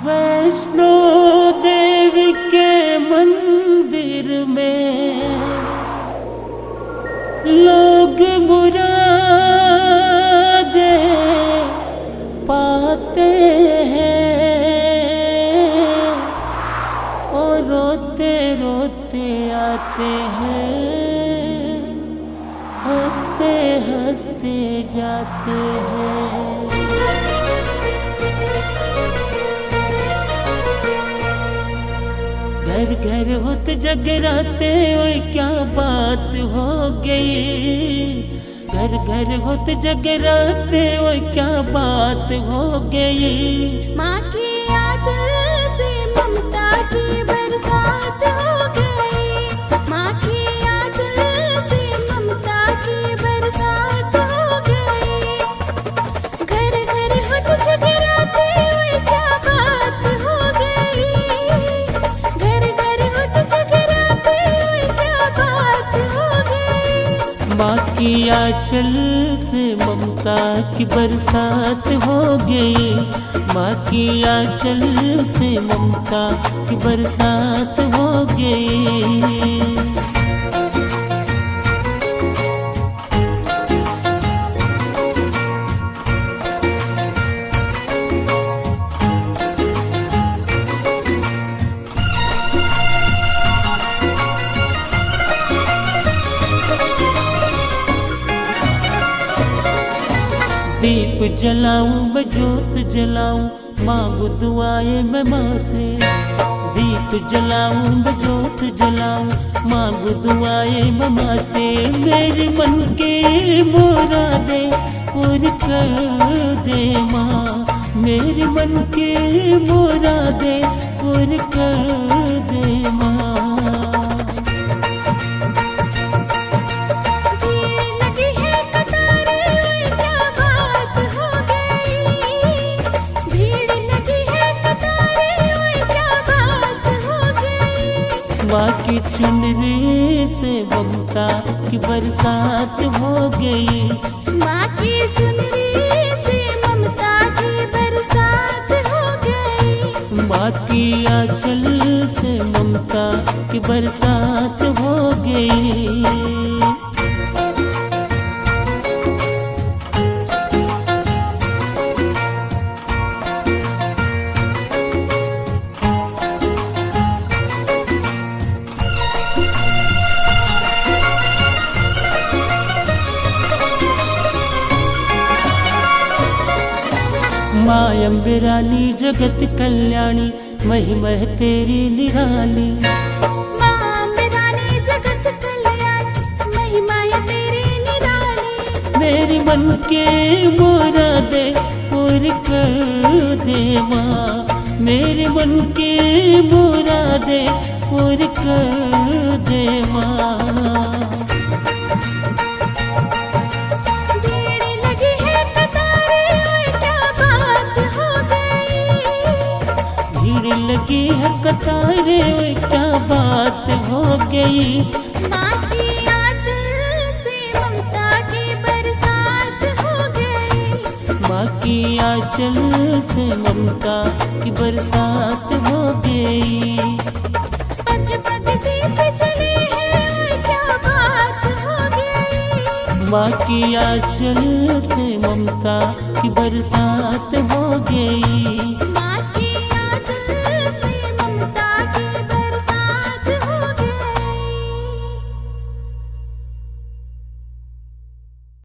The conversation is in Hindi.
वैष्णो देवी के मंदिर में लोग मुरादें पाते हैं और रोते रोते आते हैं, हंसते हंसते जाते हैं। घर घर होत जगराते, ओए क्या बात हो गई। घर घर होत जगराते, ओए क्या बात हो गई। माँ की आंचल से ममता की बरसात हो गई। माँ की आंचल से ममता की बरसात हो गई। घर घर होत जगराते, ओए क्या बात हो गई। माँ की आंचल से ममता की बरसात हो गई। माँ की आंचल से ममता की बरसात हो गई। दीप जलाऊं मैं जोत जलाऊं, मांगू दुआएं मैं माँ से। दीप जलाऊं मैं जोत जलाऊं, मांगू दुआएं मैं माँ से। मेरे मन के मुरादें पूरी कर दे माँ। मेरे मन के मुरादें पूरी कर दे माँ। माँ की चुनरी से ममता की बरसात हो गई। माँ की चुनरी से ममता की बरसात हो गई। माँ की आंचल से ममता की बरसात हो गई। माँ अम्बे रानी जगत कल्याणी, महिमा है तेरी निराली। माँ अम्बे रानी जगत कल्याणी, महिमा है तेरी निराली। मेरी मन के मुरादें पूरी कर दे माँ। मेरे मन के मुरादें पूरी कर दे माँ। लगी है कतारे, क्या बात हो गई। माँ की आंचल से ममता की बरसात हो गई। माँ की आंचल से ममता की बरसात हो गई। पग पग दीप जले हैं, क्या बात हो गई। माँ की आंचल से ममता की बरसात हो गई।